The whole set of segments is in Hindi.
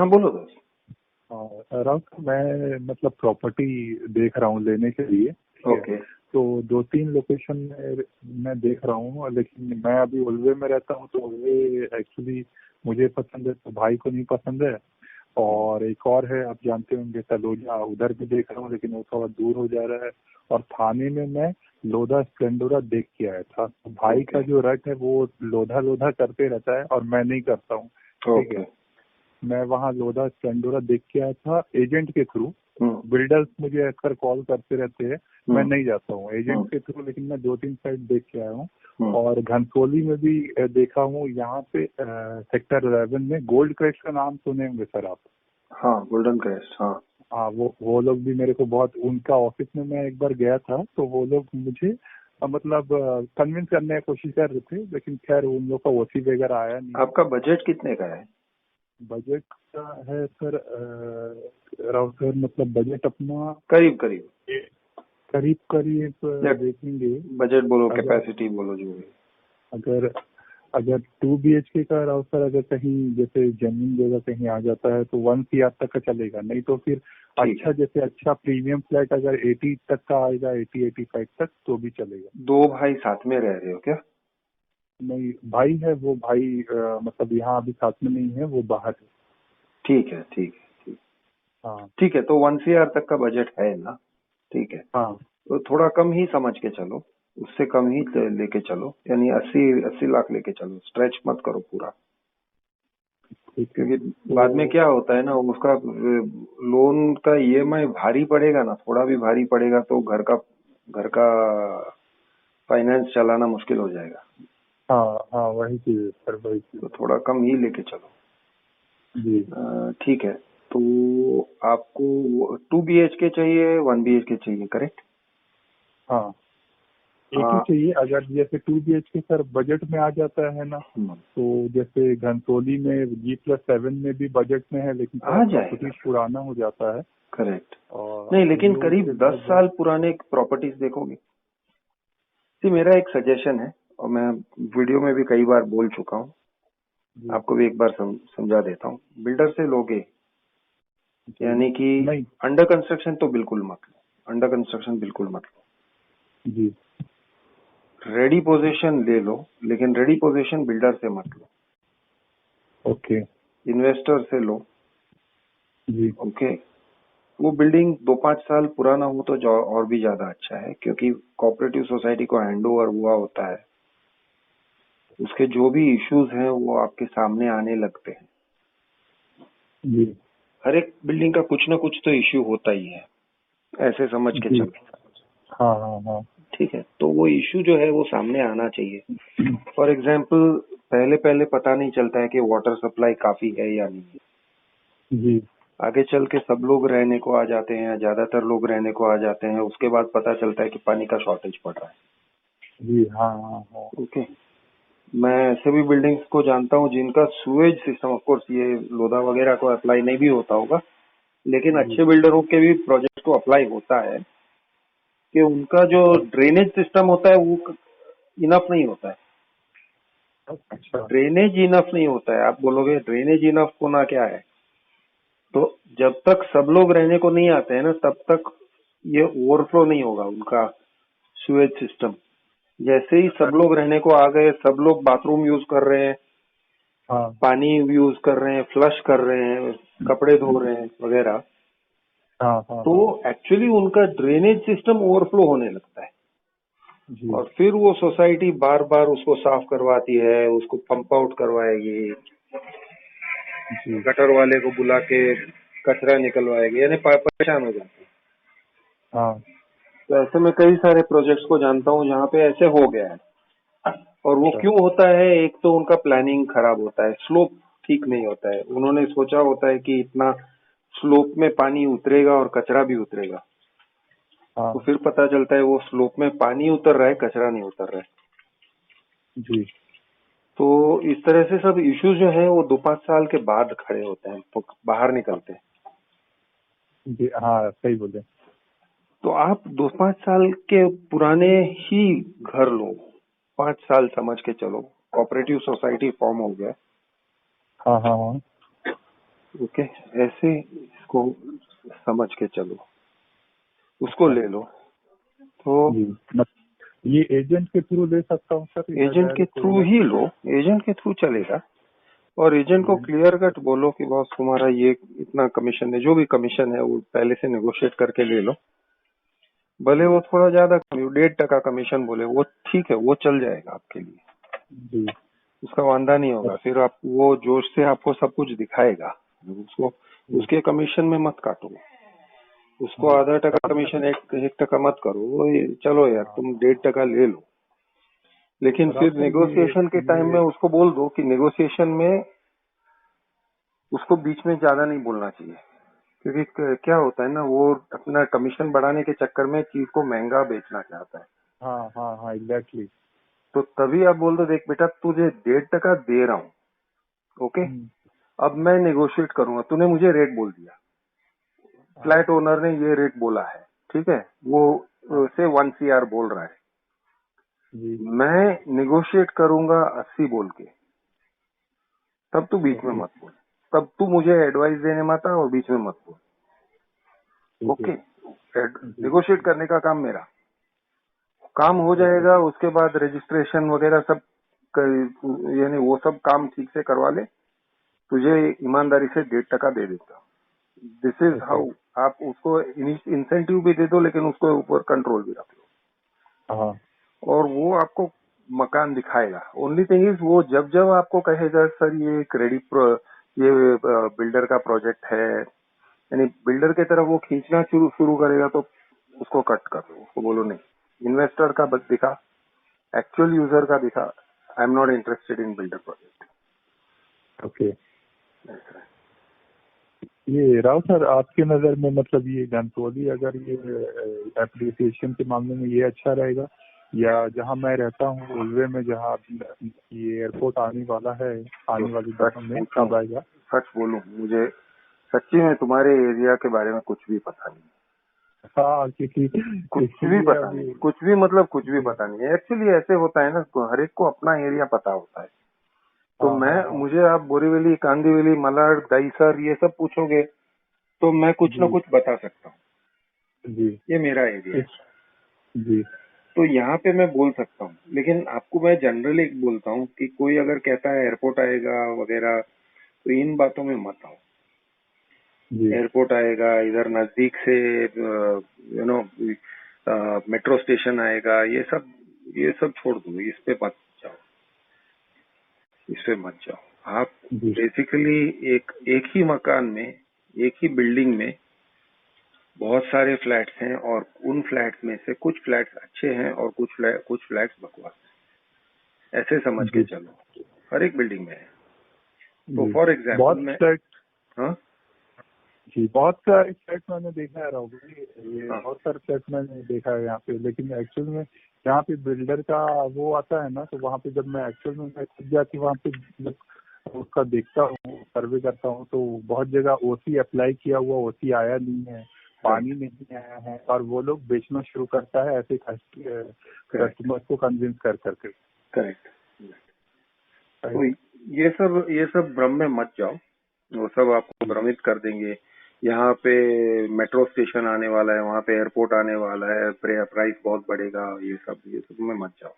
हाँ बोलो दोस्त। राउत, मैं मतलब प्रॉपर्टी देख रहा हूँ लेने के लिए। ओके। तो 2-3 लोकेशन में मैं देख रहा हूँ, लेकिन मैं अभी उल्वे में रहता हूँ, तो उल्वे एक्चुअली मुझे पसंद है, तो भाई को नहीं पसंद है। और एक और है, आप जानते होंगे, तलोजा, उधर भी देख रहा हूँ, लेकिन वो थोड़ा दूर हो जा रहा है। और थाने में मैं लोधा स्प्लेंडोरा देख के आया था। तो भाई का जो रट है वो लोधा लोधा करते रहता है और मैं नहीं करता हूँ। ठीक है, मैं वहाँ लोधा स्प्लेंडोरा देख के आया था एजेंट के थ्रू। बिल्डर्स मुझे अक्सर कॉल करते रहते हैं, मैं नहीं जाता हूँ एजेंट के थ्रू, लेकिन मैं 2-3 साइट देख के आया हूँ। और घनसोली में भी देखा हूँ। यहाँ पे सेक्टर 11 में गोल्ड क्रेस्ट का नाम सुने होंगे सर आप? हाँ, गोल्डन क्रेस्ट। हाँ हाँ, वो लोग भी मेरे को बहुत, उनका ऑफिस में मैं एक बार गया था, तो वो लोग मुझे मतलब कन्विंस करने की कोशिश कर रहे थे, लेकिन खैर उन लोग का ओसी वगैरह आया नहीं। आपका बजट कितने का है? बजट का है सर राव सर, मतलब बजट अपना करीब करीब देखेंगे। बजट बोलो, कैपेसिटी बोलो, जो भी। अगर अगर 2 BHK का राव सर, अगर कहीं जैसे जमीन जगह कहीं आ जाता है तो 1 CR तक का चलेगा, नहीं तो फिर अच्छा, जैसे अच्छा प्रीमियम फ्लैट अगर 80 तक का आएगा, 80-85 तक, तो भी चलेगा। 2 भाई साथ में रह रहे हो क्या? नहीं, भाई है, वो भाई मतलब यहाँ अभी साथ में नहीं है, वो बाहर है। ठीक है, ठीक है, ठीक। हाँ ठीक है, तो 1 CR तक का बजट है ना? ठीक है, हाँ, तो थोड़ा कम ही समझ के चलो, उससे कम ही लेके चलो, यानी 80 लाख लेके चलो, स्ट्रेच मत करो पूरा। क्योंकि बाद में क्या होता है ना, उसका लोन का EMI भारी पड़ेगा ना, थोड़ा भी भारी पड़ेगा तो घर का फाइनेंस चलाना मुश्किल हो जाएगा। हाँ हाँ, वही चीज है सर, वही चीज। तो थोड़ा कम ही लेके चलो जी। ठीक है। तो आपको 2 BHK चाहिए, 1 BHK चाहिए, करेक्ट? हाँ, एक ही चाहिए। अगर जैसे 2 BHK सर बजट में आ जाता है ना, तो जैसे घनसोली में G+7 में भी बजट में है, लेकिन आ जाएगा, प्रॉपर्टी पुराना हो जाता है। करेक्ट। और नहीं, लेकिन करीब 10 साल पुराने प्रॉपर्टीज देखोगे। जी, मेरा एक सजेशन है, और मैं वीडियो में भी कई बार बोल चुका हूँ, आपको भी एक बार समझा देता हूँ। बिल्डर से लोगे, यानी कि अंडर कंस्ट्रक्शन तो बिल्कुल मत लो, अंडर कंस्ट्रक्शन बिल्कुल मत लो जी। रेडी पोजीशन ले लो, लेकिन रेडी पोजीशन बिल्डर से मत लो। ओके। इन्वेस्टर से लो जी। ओके। वो बिल्डिंग 2-5 साल पुराना हो तो और भी ज्यादा अच्छा है, क्योंकि कोऑपरेटिव सोसाइटी को हैंडओवर हुआ होता है, उसके जो भी इश्यूज हैं वो आपके सामने आने लगते हैं। जी। हर एक बिल्डिंग का कुछ ना कुछ तो इश्यू होता ही है, ऐसे समझ के चलो। हाँ हाँ हाँ, ठीक है, तो वो इश्यू जो है वो सामने आना चाहिए। फॉर एग्जाम्पल, पहले पता नहीं चलता है कि वाटर सप्लाई काफी है या नहीं है। जी। आगे चल के सब लोग रहने को आ जाते हैं, ज्यादातर लोग रहने को आ जाते हैं, उसके बाद पता चलता है कि पानी का शॉर्टेज पड़ रहा है। जी। हाँ हाँ हाँ। ओके। मैं ऐसे भी बिल्डिंग्स को जानता हूँ जिनका सुएज सिस्टम, ऑफ कोर्स ये लोधा वगैरह को अप्लाई नहीं भी होता होगा, लेकिन अच्छे बिल्डरों के भी प्रोजेक्ट को अप्लाई होता है, कि उनका जो ड्रेनेज सिस्टम होता है वो इनफ नहीं होता है। अच्छा। ड्रेनेज इनफ नहीं होता है। आप बोलोगे ड्रेनेज इनफ होना क्या है, तो जब तक सब लोग रहने को नहीं आते हैं ना, तब तक ये ओवरफ्लो नहीं होगा उनका सुएज सिस्टम। जैसे ही सब लोग रहने को आ गए, सब लोग बाथरूम यूज कर रहे हैं, हाँ। पानी यूज कर रहे हैं, फ्लश कर रहे हैं, कपड़े धो रहे हैं वगैरह, हाँ हाँ, तो एक्चुअली उनका ड्रेनेज सिस्टम ओवरफ्लो होने लगता है। जी। और फिर वो सोसाइटी बार बार उसको साफ करवाती है, उसको पंप आउट करवाएगी, गटर वाले को बुला के कचरा निकलवाएगी, यानी परेशान हो जाती है। हाँ। तो ऐसे में कई सारे प्रोजेक्ट्स को जानता हूँ जहाँ पे ऐसे हो गया है। और वो क्यों होता है? एक तो उनका प्लानिंग खराब होता है, स्लोप ठीक नहीं होता है। उन्होंने सोचा होता है कि इतना स्लोप में पानी उतरेगा और कचरा भी उतरेगा, तो फिर पता चलता है वो स्लोप में पानी उतर रहा है, कचरा नहीं उतर रहा है। जी। तो इस तरह से सब इश्यूज जो है वो 2-5 साल के बाद खड़े होते हैं, तो बाहर निकलते हैं। जी। हाँ, सही बोले। तो आप 2-5 साल के पुराने ही घर लो, 5 साल समझ के चलो। कोऑपरेटिव सोसाइटी फॉर्म हो गया, हाँ हाँ हाँ, ओके, ऐसे इसको समझ के चलो, उसको ले लो। तो जी ये एजेंट के थ्रू ले सकता हूँ सर, या एजेंट के डायरेक्ट थ्रू ही लो, एजेंट के थ्रू चलेगा। और एजेंट को क्लियर कट बोलो कि बॉस तुम्हारा ये इतना कमीशन है, जो भी कमीशन है वो पहले से नेगोशिएट करके ले लो। भले वो थोड़ा ज्यादा 1.5% कमीशन बोले, वो ठीक है, वो चल जाएगा आपके लिए, जी उसका वांदा नहीं होगा। फिर आप वो जोश से आपको सब कुछ दिखाएगा, उसको उसके कमीशन में मत काटो, उसको जी 0.5% कमीशन 1% मत करो। चलो यार तुम 1.5% ले लो, लेकिन राव फिर सर नेगोशिएशन के टाइम में उसको बोल दो कि नेगोशिएशन में उसको बीच में ज्यादा नहीं बोलना चाहिए, क्योंकि क्या होता है ना, वो अपना कमीशन बढ़ाने के चक्कर में चीज को महंगा बेचना चाहता है। हाँ हाँ हाँ एग्जैक्टली। तो तभी आप बोल दो, देख बेटा तुझे 1.5% दे रहा हूँ, ओके, अब मैं नेगोशिएट करूंगा, तूने मुझे रेट बोल दिया, फ्लैट ओनर ने ये रेट बोला है, ठीक है, वो से 1 CR बोल रहा है, जी मैं नेगोशिएट करूंगा 80 बोल के, तब तू बीच में ओके मत बोल, तब तू मुझे एडवाइस देने मत आ और बीच में मत बोल, ठीक है ओके। जी नेगोशिएट करने का काम मेरा, काम हो ओके जाएगा, उसके बाद रजिस्ट्रेशन वगैरह सब यानी वो सब काम ठीक से करवा ले, तुझे ईमानदारी से 1.5% दे देता। This is okay how. आप उसको इंसेंटिव भी दे दो, लेकिन उसको ऊपर कंट्रोल भी रख लो, हाँ और वो आपको मकान दिखाएगा। ओनली थिंग इज, वो जब जब आपको कहेगा सर ये ये बिल्डर का प्रोजेक्ट है, यानी बिल्डर की तरफ वो खींचना शुरू शुरू करेगा, तो उसको कट कर दो, उसको बोलो नहीं, इन्वेस्टर का बस दिखा, एक्चुअल यूजर का दिखा, I am not interested in builder project. Okay. ये राव सर आपके नज़र में मतलब ये घनसोली अगर ये एप्रिसिएशन के मामले में ये अच्छा रहेगा, या जहाँ मैं रहता हूँ उल्वे में जहाँ ये एयरपोर्ट आने वाला है, आने वाले सच दिनों में पूछूं, कब आएगा? सच बोलूं, मुझे सच्ची में तुम्हारे एरिया के बारे में कुछ भी पता नहीं, हाँ क्योंकि कुछ भी इसीलिए पता नहीं, अभी कुछ भी मतलब कुछ भी जी पता नहीं है। एक्चुअली ऐसे होता है ना, हर एक को अपना एरिया पता होता है। तो हाँ मैं हाँ हाँ मुझे आप बोरीवली, कांदिवली, मलाड, दहीसर ये सब पूछोगे तो मैं कुछ ना जी कुछ बता सकता हूँ, जी ये मेरा एरिया है। इस जी तो यहाँ पे मैं बोल सकता हूँ, लेकिन आपको मैं जनरली बोलता हूँ कि कोई अगर कहता है एयरपोर्ट आएगा वगैरह, तो इन बातों में मत आओ। जी एयरपोर्ट आएगा, इधर नजदीक से मेट्रो स्टेशन आएगा, ये सब छोड़ दो, इस पे मत जाओ, इस पे मत जाओ। आप जी बेसिकली एक एक ही मकान में, एक ही बिल्डिंग में बहुत सारे फ्लैट्स हैं, और उन फ्लैट्स में से कुछ फ्लैट्स अच्छे हैं और कुछ फ्लैट्स बकवास हैं, ऐसे समझ के जी चलो, हर एक बिल्डिंग में है। तो जी फॉर एग्जाम्पल बहुत मैं, फ्लैट हाँ जी बहुत सारे फ्लैट मैंने देखा है राहुल जी, ये हाँ बहुत सारे फ्लैट मैंने देखा है यहाँ पे, लेकिन एक्चुअल में यहाँ पे बिल्डर का वो आता है ना, तो वहाँ पे जब मैं एक्चुअल में मैं खुद जाके वहाँ पे जब उसका देखता हूँ, सर्वे करता हूँ, तो बहुत जगह ओसी अप्लाई किया हुआ, ओसी आया नहीं है, पानी करेक्ट नहीं आया है, और वो लोग बेचना शुरू करता है ऐसे करेक्ट कस्टमर को कन्विंस कर करके। करेक्ट। तो ये सब भ्रम में मत जाओ, वो सब आपको भ्रमित कर देंगे। यहाँ पे मेट्रो स्टेशन आने वाला है, वहाँ पे एयरपोर्ट आने वाला है, प्राइस बहुत बढ़ेगा, ये सब में मत जाओ।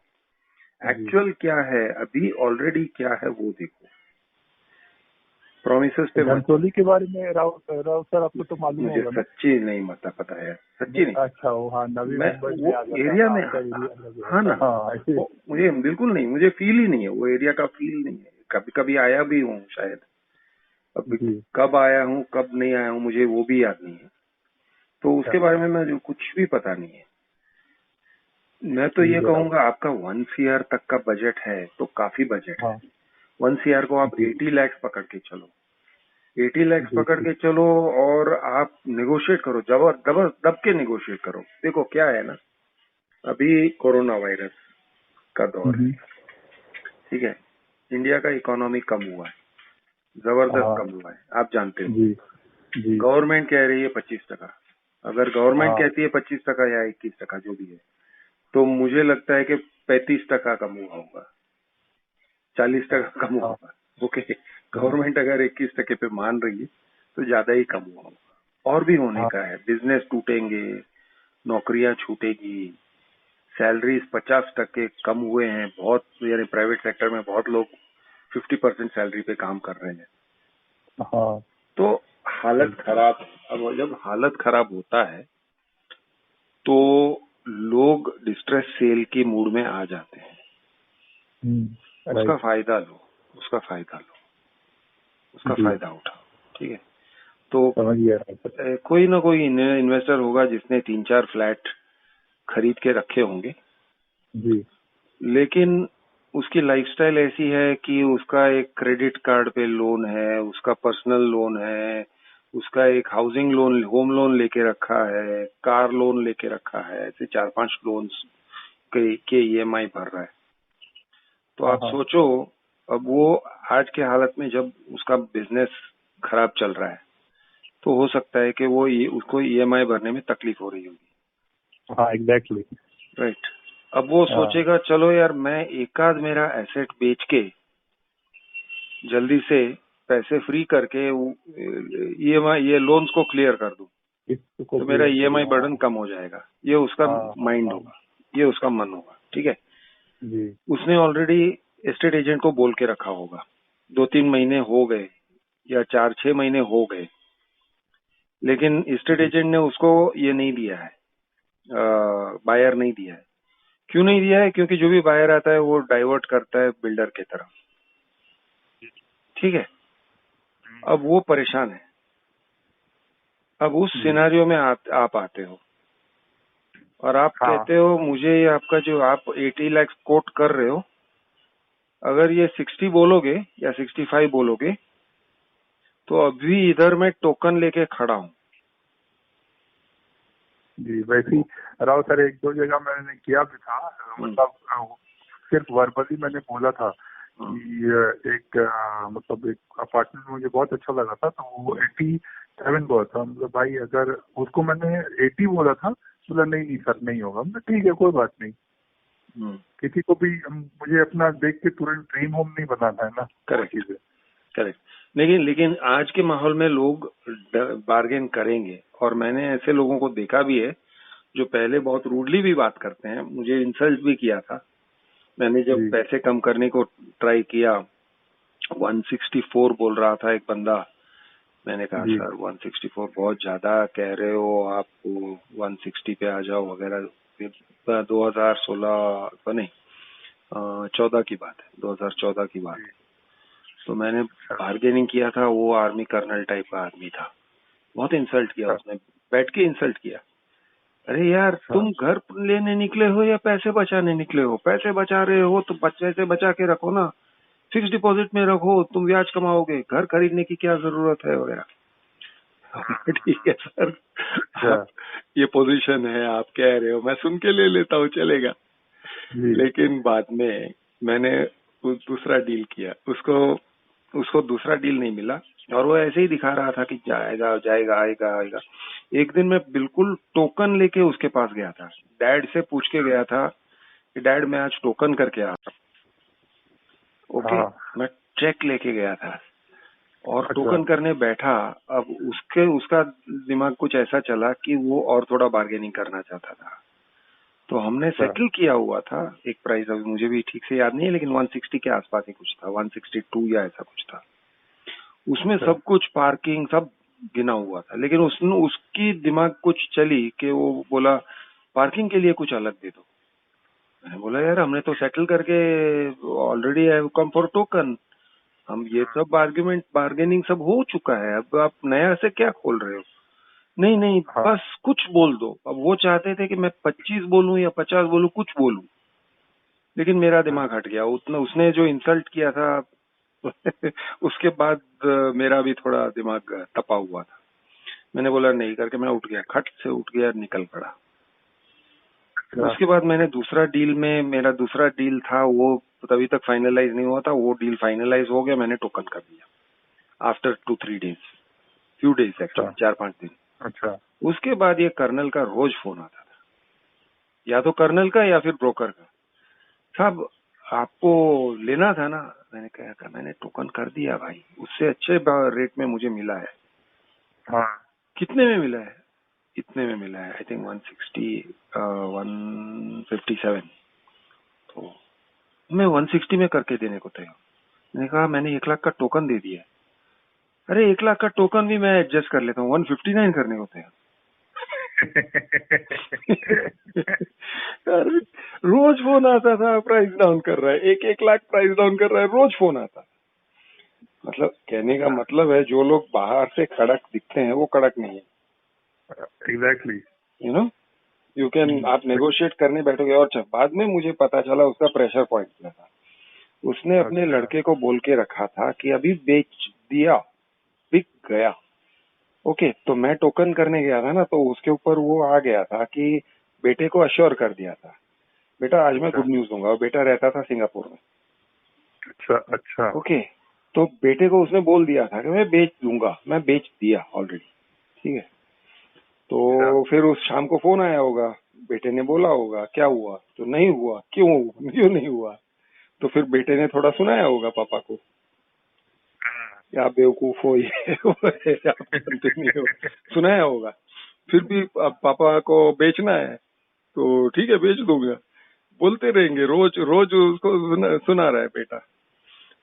जी एक्चुअल क्या है अभी, ऑलरेडी क्या है वो देखो, प्रोमिसेस पे मत जाओ। घनसोली के बारे में राव सर आपको तो मालूम मुझे होगा ना? सच्ची नहीं पता है, सच्ची नहीं। अच्छा वो हाँ नवी मैं मुंबई वो में आ जाता है एरिया ना, में, आपका एरिया अलग है। हाँ ना, हाँ ऐसे वो मुझे बिल्कुल नहीं, मुझे फील ही नहीं है, वो एरिया का फील नहीं है। कभी कभी आया भी हूँ शायद, अब जी कब आया हूँ कब नहीं आया हूँ मुझे वो भी याद नहीं है। तो अच्छा उसके बारे में मुझे कुछ भी पता नहीं है। मैं तो ये ठीक है राव। कहूंगा, आपका 1 CR तक का बजट है तो काफी बजट है। हाँ 1 CR को आप जी 80 लाख पकड़ के चलो, 80 लाख जी पकड़ ठीक के चलो, और आप नेगोशिएट करो, जबर दबर दब के नेगोशिएट करो। देखो क्या है ना, अभी कोरोना वायरस का दौर है, ठीक है, इंडिया का इकोनॉमी कम हुआ है, जबरदस्त हाँ कम हुआ है, आप जानते हो। जी जी गवर्नमेंट कह रही है 25%, अगर गवर्नमेंट हाँ कहती है 25% या 21% जो भी है, तो मुझे लगता है कि 35% कम हुआ होगा, 40% कम हुआ हाँ होगा, ओके। हाँ गवर्नमेंट अगर 21% पे मान रही है, तो ज्यादा ही कम हुआ होगा। और भी होने हाँ का है, बिजनेस टूटेंगे, नौकरियां छूटेगी, सैलरीज 50% कम हुए हैं बहुत, यानी प्राइवेट सेक्टर में बहुत लोग 50% सैलरी पे काम कर रहे हैं। हाँ तो हालत खराब है। अब जब हालत खराब होता है तो लोग डिस्ट्रेस सेल के मूड में आ जाते हैं। उसका राइट फायदा लो, उसका फायदा लो, उसका जी फायदा उठाओ। ठीक है, तो समझ गया। कोई ना कोई इन्वेस्टर होगा जिसने 3-4 फ्लैट खरीद के रखे होंगे, जी लेकिन उसकी लाइफस्टाइल ऐसी है कि उसका एक क्रेडिट कार्ड पे लोन है, उसका पर्सनल लोन है, उसका एक हाउसिंग लोन, होम लोन लेके रखा है, कार लोन लेके रखा है, ऐसे 4-5 लोन्स के ईएमआई भर रहा है। तो हाँ आप हाँ सोचो, अब वो आज के हालत में जब उसका बिजनेस खराब चल रहा है तो हो सकता है कि वो उसको ईएमआई भरने में तकलीफ हो रही होगी। हाँ एग्जैक्टली। राइट। अब वो हाँ सोचेगा चलो यार मैं एकाध मेरा एसेट बेच के जल्दी से पैसे फ्री करके ईएमआई ये लोन्स को क्लियर कर दूं इसको तो मेरा क्लियर करो। ईएमआई बर्डन कम हो जाएगा। ये उसका हाँ हाँ माइंड हाँ होगा, ये उसका मन होगा। ठीक है, जी उसने ऑलरेडी एस्टेट एजेंट को बोल के रखा होगा, 2-3 महीने हो गए या 4-6 महीने हो गए, लेकिन एस्टेट जी एजेंट ने उसको ये नहीं दिया है, बायर नहीं दिया है। क्यों नहीं दिया है? क्योंकि जो भी बायर आता है वो डाइवर्ट करता है बिल्डर की तरफ। ठीक है, अब वो परेशान है। अब उस जी सिनारियो में आप आते हो और आप हाँ कहते हो मुझे ये आपका जो आप 80 लाख कोट कर रहे हो, अगर ये 60 बोलोगे या 65 बोलोगे तो अभी इधर मैं टोकन लेके खड़ा हूँ। जी वैसे ही राव सर, एक दो जगह मैंने किया भी था। मतलब सिर्फ वर्बली मैंने बोला था कि एक मतलब एक अपार्टमेंट मुझे बहुत अच्छा लगा था, तो वो 87 बोला था। मतलब भाई अगर उसको मैंने 80 बोला था, बोला नहीं नहीं सर नहीं होगा। मतलब ठीक है कोई बात नहीं, किसी को भी मुझे अपना देख के तुरंत ड्रीम होम नहीं बनाना है ना, वो करेक्ट, चीज है। करेक्ट। लेकिन आज के माहौल में लोग बार्गेन करेंगे, और मैंने ऐसे लोगों को देखा भी है जो पहले बहुत रूडली भी बात करते हैं। मुझे इंसल्ट भी किया था, मैंने जब जी पैसे कम करने को ट्राई किया। 164 बोल रहा था एक बंदा, मैंने कहा जी सर 164 बहुत ज्यादा कह रहे हो आप, 160 पे आ जाओ वगैरह। 2016 तो नहीं, 14 की बात है, 2014 की बात है। तो मैंने बार्गेनिंग किया था, वो आर्मी कर्नल टाइप का आदमी था, बहुत इंसल्ट किया उसने, बैठ के इंसल्ट किया। अरे यार तुम घर लेने निकले हो या पैसे बचाने निकले हो? पैसे बचा रहे हो तो पैसे बचा के रखो ना, फिक्स डिपॉजिट में रखो, तुम ब्याज कमाओगे, घर खरीदने की क्या जरूरत है वगैरह। ठीक है सर, आप ये पोजीशन है, आप कह रहे हो, मैं सुन के ले लेता हूँ, चलेगा। लेकिन बाद में मैंने दूसरा डील किया, उसको दूसरा डील नहीं मिला, और वो ऐसे ही दिखा रहा था कि जाएगा जाएगा आएगा आएगा। एक दिन मैं बिल्कुल टोकन लेके उसके पास गया था, डैड से पूछ के गया था कि डैड मैं आज टोकन करके आ रहा हूँ। ओके, मैं चेक लेके गया था और टोकन करने बैठा। अब उसका दिमाग कुछ ऐसा चला कि वो और थोड़ा बार्गेनिंग करना चाहता था, तो हमने सेटल किया हुआ था एक प्राइस, अभी मुझे भी ठीक से याद नहीं है, लेकिन 160 के आसपास ही कुछ था, 162 या ऐसा कुछ था। उसमें सब कुछ पार्किंग सब गिना हुआ था, लेकिन उसकी दिमाग कुछ चली कि वो बोला पार्किंग के लिए कुछ अलग दे दो। मैंने बोला यार हमने तो सेटल करके already have come for token, हम ये सब आर्ग्यूमेंट बार्गेनिंग सब हो चुका है, अब आप नया से क्या खोल रहे हो? नहीं नहीं बस कुछ बोल दो। अब वो चाहते थे कि मैं 25 बोलूं या 50 बोलूं, कुछ बोलूं, लेकिन मेरा दिमाग हट गया। उतना उसने जो इंसल्ट किया था उसके बाद मेरा भी थोड़ा दिमाग तपा हुआ था। मैंने बोला नहीं करके मैं उठ गया, खट से उठ गया, निकल पड़ा। उसके बाद मैंने मेरा दूसरा डील था, वो तभी तक फाइनलाइज नहीं हुआ था, वो डील फाइनलाइज हो गया, मैंने टोकन कर दिया after 2-3 days, few days actually, 4-5 दिन। अच्छा उसके बाद ये कर्नल का रोज फोन आता था, या तो कर्नल का या फिर ब्रोकर का, साहब आपको लेना था ना। मैंने कहा था मैंने टोकन कर दिया भाई, उससे अच्छे रेट में मुझे मिला है। हाँ कितने में मिला है? इतने में मिला है, आई थिंक 160, 157। तो मैं 160 में करके देने को तैयार। मैंने कहा मैंने 1 लाख का टोकन दे दिया है। अरे 1 लाख का टोकन भी मैं एडजस्ट कर लेता हूँ, 159 करने को तैयार। अरे रोज फोन आता था, प्राइस डाउन कर रहा है, 1-1 लाख प्राइस डाउन कर रहा है, रोज फोन आता। मतलब कहने का मतलब है जो लोग बाहर से कड़क दिखते हैं वो कड़क नहीं है। Exactly. You know, you can, आप नेगोशिएट करने बैठोगे। और बाद में मुझे पता चला उसका प्रेशर पॉइंट क्या था। उसने अपने अच्छा लड़के को बोल के रखा था कि अभी बेच दिया, बिक गया। ओके, तो मैं टोकन करने गया था ना, तो उसके ऊपर वो आ गया था कि बेटे को अश्योर कर दिया था, बेटा आज मैं अच्छा गुड न्यूज दूंगा। और बेटा रहता था सिंगापुर में। अच्छा अच्छा ओके, तो बेटे को उसने बोल दिया था कि मैं बेच दूंगा, मैं बेच दिया ऑलरेडी। ठीक है, अच्छा तो फिर उस शाम को फोन आया होगा, बेटे ने बोला होगा क्या हुआ, तो नहीं हुआ, क्यों नहीं हुआ। तो फिर बेटे ने थोड़ा सुनाया होगा पापा को, आप बेवकूफ हो, ये वो है, आप जानते नहीं हो, सुनाया होगा। फिर भी अब पापा को बेचना है तो ठीक है बेच दूंगा, बोलते रहेंगे, रोज रोज उसको सुना रहा है बेटा।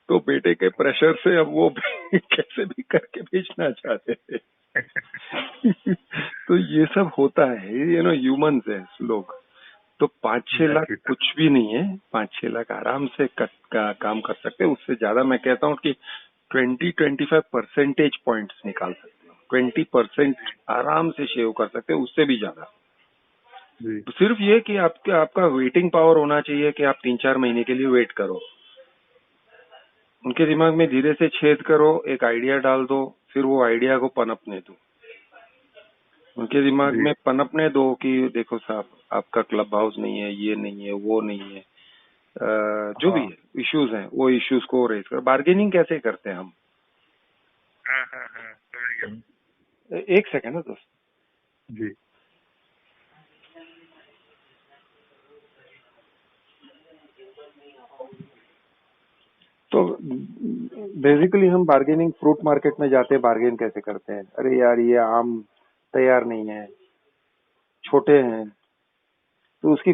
तो बेटे के प्रेशर से अब वो कैसे भी करके बेचना चाहते थे। तो ये सब होता है, ह्यूमंस है लोग। तो 5-6 लाख एग्जैक्टली। कुछ भी नहीं है, 5-6 लाख आराम से काम कर सकते हैं। उससे ज्यादा मैं कहता हूँ कि 20-25 परसेंटेज पॉइंट्स निकाल सकते हो, 20% आराम से शेव कर सकते हो, उससे भी ज्यादा। जी तो सिर्फ ये कि आपका वेटिंग पावर होना चाहिए कि आप 3-4 महीने के लिए वेट करो। उनके दिमाग में धीरे से छेद करो, एक आइडिया डाल दो, फिर वो आइडिया को पनपने दो। उनके दिमाग जी में पनपने दो कि देखो साहब, आपका क्लब हाउस नहीं है, ये नहीं है, वो नहीं है, जो भी हाँ है इश्यूज हैं, वो इश्यूज को रेज कर। बार्गेनिंग कैसे करते हैं हम? समझ गया। एक सेकंड ना दोस्त। जी तो बेसिकली हम बार्गेनिंग, फ्रूट मार्केट में जाते हैं, बार्गेन कैसे करते हैं? अरे यार ये आम तैयार नहीं है, छोटे हैं, तो उसकी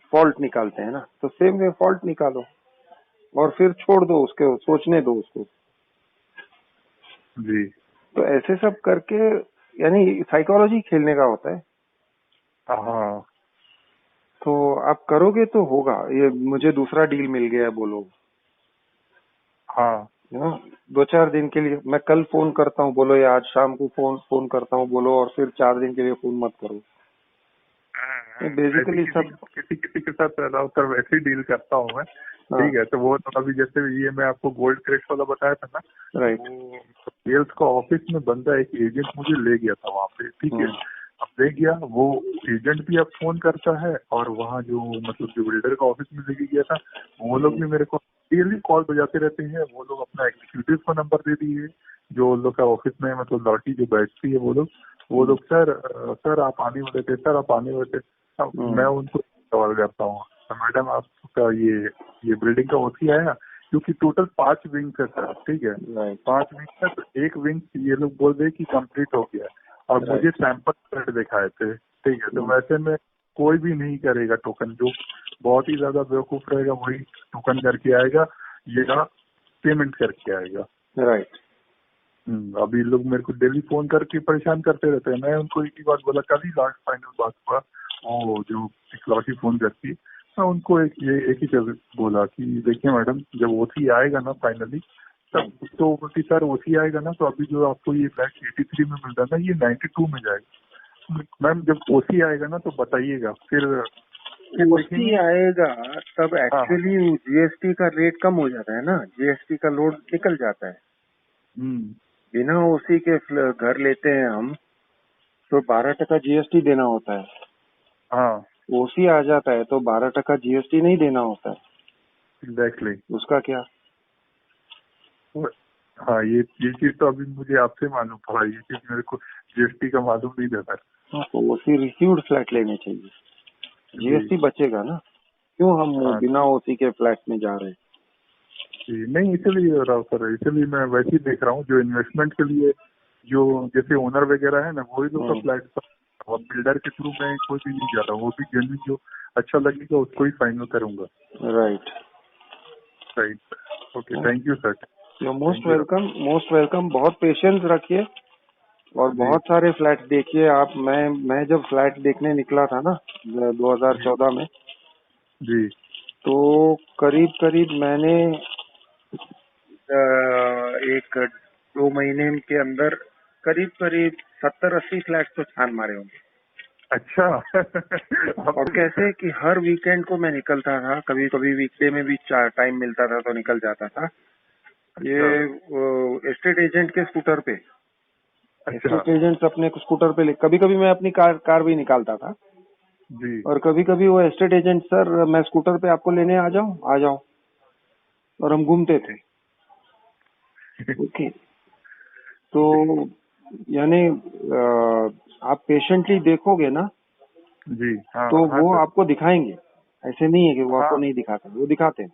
फॉल्ट निकालते हैं ना। तो सेम वे फॉल्ट निकालो और फिर छोड़ दो, उसके सोचने दो उसको। जी तो ऐसे सब करके, यानी साइकोलॉजी खेलने का होता है। हाँ तो आप करोगे तो होगा। ये मुझे दूसरा डील मिल गया है बोलो, हाँ 2-4 दिन के लिए मैं कल फोन करता हूँ बोलो, या आज शाम को फोन करता हूँ बोलो, और फिर 4 दिन के लिए फोन मत करो। मैं भी बेसिकली किसी सब। किसी किसी के साथ ज्यादातर वैसे ही डील करता हूँ मैं। हाँ, ठीक है, तो वो तो अभी जैसे ये मैं आपको गोल्ड क्रेश वाला बताया था ना, तो राइट। वो सेल्स का ऑफिस में बंदा, एक एजेंट मुझे ले गया था वहाँ पे। ठीक है, हम्म, अब ले गया वो एजेंट भी अब फोन करता है, और वहाँ जो मतलब जो बिल्डर का ऑफिस में लेके गया था वो लोग भी मेरे को डेली कॉल बजाते रहते हैं। वो लोग अपना एग्जीक्यूटिव का नंबर दे दिए, जो उन लोग का ऑफिस में मतलब लड़की जो बैठती है वो लोग सर आप आने वाले थे, सर आप आने वाले थे। अब मैं हम्म, उनको सवाल करता हूँ, तो मैडम आपका ये बिल्डिंग का ओसी आया? क्योंकि टोटल 5 विंग है सर। ठीक है, राइट, 5 विंग है, तो एक विंग ये लोग बोल रहे कि कंप्लीट हो गया, और मुझे राइट। सैंपल सेट दिखाए थे। ठीक है, तो वैसे में कोई भी नहीं करेगा टोकन, जो बहुत ही ज्यादा बेवकूफ रहेगा वही टोकन करके आएगा या पेमेंट करके आएगा। राइट। अभी लोग मेरे को डेली फोन करके परेशान करते रहते हैं। मैं उनको एक ही बात बोला, कल ही लास्ट फाइनल बात हुआ, वो जो एक लड़की फोन करती है, मैं उनको एक ही चीज बोला कि देखिए मैडम, जब ओसी आएगा ना फाइनली, तब तो बोलती सर ओसी आएगा ना, तो अभी जो आपको ये फ्लैट 83 में मिल रहा है ना, ये 92 में जाएगा। मैम जब ओसी आएगा ना तो बताइएगा, फिर ओसी देखेंगे। आएगा तब हाँ एक्चुअली जीएसटी का रेट कम हो जाता है ना, जीएसटी का लोड निकल जाता है। हम्म बिना ओसी के घर लेते हैं हम तो 12% जीएसटी देना होता है। हाँ ओसी आ जाता है तो 12% जीएसटी नहीं देना होता है। एग्जैक्टली। उसका क्या? हाँ ये चीज तो अभी मुझे आपसे मालूम पड़ा, ये चीज मेरे को जीएसटी का मालूम नहीं था सर। तो ओसी रिसीव्ड फ्लैट लेने चाहिए, जी जीएसटी बचेगा ना। क्यों हम हाँ बिना ओसी के फ्लैट में जा रहे हैं? जी, नहीं इसीलिए हो रहा सर, इसीलिए मैं वैसे ही देख रहा हूँ जो इन्वेस्टमेंट के लिए जो जैसे ओनर वगैरह है ना, वही लोग का हम्म। फ्लैट पर, और बिल्डर के थ्रू मैं कोई भी नहीं जा रहा हूँ, वो भी जेन्युइन जो अच्छा लगेगा उसको ही फाइनल करूंगा। Right. Right. Okay, thank you sir. You most thank you. Welcome, most welcome. बहुत पेशेंस रखिए और जी बहुत सारे फ्लैट देखिए आप। मैं जब फ्लैट देखने निकला था ना जी 2014 में, जी। तो करीब करीब मैंने एक 2 महीने के अंदर करीब करीब 70-80 फ्लैट तो छान मारे होंगे। अच्छा। और कैसे कि हर वीकेंड को मैं निकलता था, कभी कभी वीकडे में भी टाइम मिलता था तो निकल जाता था। ये अच्छा एस्टेट एजेंट के स्कूटर पे, अच्छा। एस्टेट एजेंट्स अपने स्कूटर पे कभी कभी मैं अपनी कार भी निकालता था। जी और कभी कभी वो एस्टेट एजेंट, सर मैं स्कूटर पे आपको लेने आ जाऊं, और हम घूमते थे। ओके। तो यानी आप पेशेंटली देखोगे ना, जी। हाँ तो हाँ वो सर। आपको दिखाएंगे। ऐसे नहीं है कि वो आपको हाँ नहीं दिखाते, वो दिखाते हैं।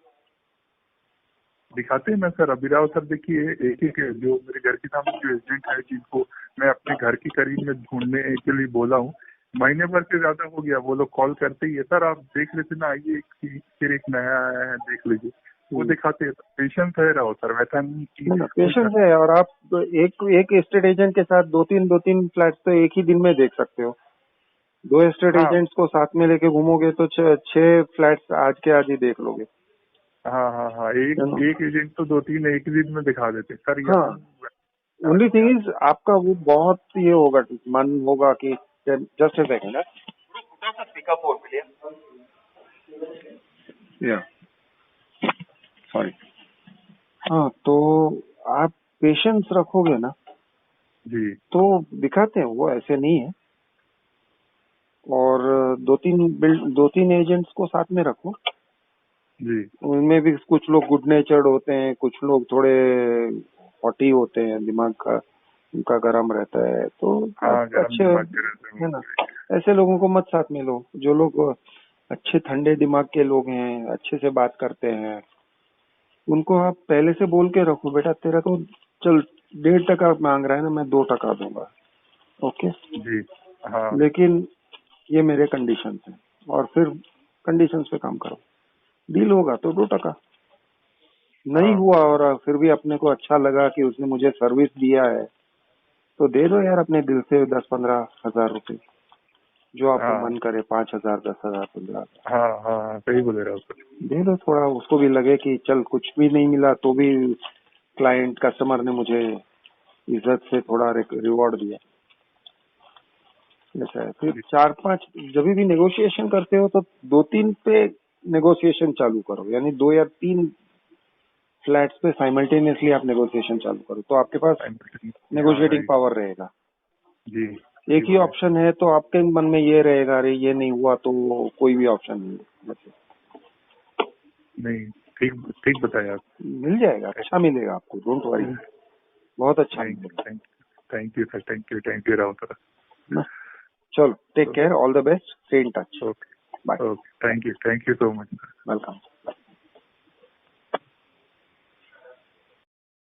दिखाते हैं ना सर। अभिराव सर देखिए, एक एक जो मेरे घर के सामने जो एजेंट है, जिनको मैं अपने घर के करीब में ढूंढने के लिए बोला हूँ, महीने भर से ज्यादा हो गया, वो लोग कॉल करते ही है, सर आप देख लेते ना, आइए फिर एक नया आया है देख लीजिए। वो दिखाते हैं। पेशेंस है रहो सर, वैसा नहीं कि है ना, कोई पेशेंस है। और आप एक एस्टेट एजेंट के साथ दो तीन फ्लैट्स तो एक ही दिन में देख सकते हो। 2 एस्टेट हाँ एजेंट्स को साथ में लेके घूमोगे तो 6 फ्लैट्स आज के आज ही देख लोगे। हाँ हाँ हाँ। एक है ना। एक एजेंट तो 2-3 एक ही दिन में दिखा देते सर, हाँ। यहाँ ओनली थिंग इज आपका वो बहुत ये होगा, मन होगा कि जस्ट ए सेकंड है। या सॉरी। हाँ, तो आप पेशेंस रखोगे ना जी तो दिखाते हैं, वो ऐसे नहीं है। और दो तीन एजेंट्स को साथ में रखो। जी। उनमें भी कुछ लोग गुड नेचर्ड होते हैं, कुछ लोग थोड़े हॉटी होते हैं, दिमाग का उनका गर्म रहता है, तो हाँ, आप गरम अच्छे, दिमाग के रहते हैं है वो। ना। ऐसे लोगों को मत साथ में लो। जो लोग अच्छे ठंडे दिमाग के लोग हैं, अच्छे से बात करते हैं, उनको आप पहले से बोल के रखो, बेटा तेरा तो चल 1.5% मांग रहा है ना, मैं 2% दूंगा। ओके। जी हाँ लेकिन ये मेरे कंडीशन हैं, और फिर कंडीशंस पे काम करो। डील होगा तो 2%। नहीं हाँ हुआ और फिर भी अपने को अच्छा लगा कि उसने मुझे सर्विस दिया है, तो दे दो यार अपने दिल से 10-15 हजार रुपए, जो आपका हाँ मन करे, 5,000, 10,000, 15,000 हाँ हाँ, सही बोले रहे हो सर। दे दो। थोड़ा उसको भी लगे कि चल कुछ भी नहीं मिला तो भी क्लाइंट कस्टमर ने मुझे इज्जत से थोड़ा रिवॉर्ड दिया। ऐसा है। फिर जी 4-5 जब भी नेगोशिएशन करते हो तो 2-3 पे नेगोशिएशन चालू करो, यानी 2 या 3 फ्लैट्स पे साइमल्टेनियसली आप नेगोशिएशन चालू करो, तो आपके पास हाँ नेगोशिएटिंग राइट। पावर रहेगा। जी एक सही ही बोले। ऑप्शन है तो आपके मन में ये रहेगा, अरे ये नहीं हुआ तो कोई भी ऑप्शन नहीं है। नहीं, ठीक ठीक बताया आप। मिल जाएगा, अच्छा मिलेगा आपको, डोंट वरी। बहुत अच्छा थैंक मिलेगा। Thank thank you sir, thank you Rao sir. ना, चलो take care, all the best, stay in touch. Okay bye. Okay, thank you so much. Welcome.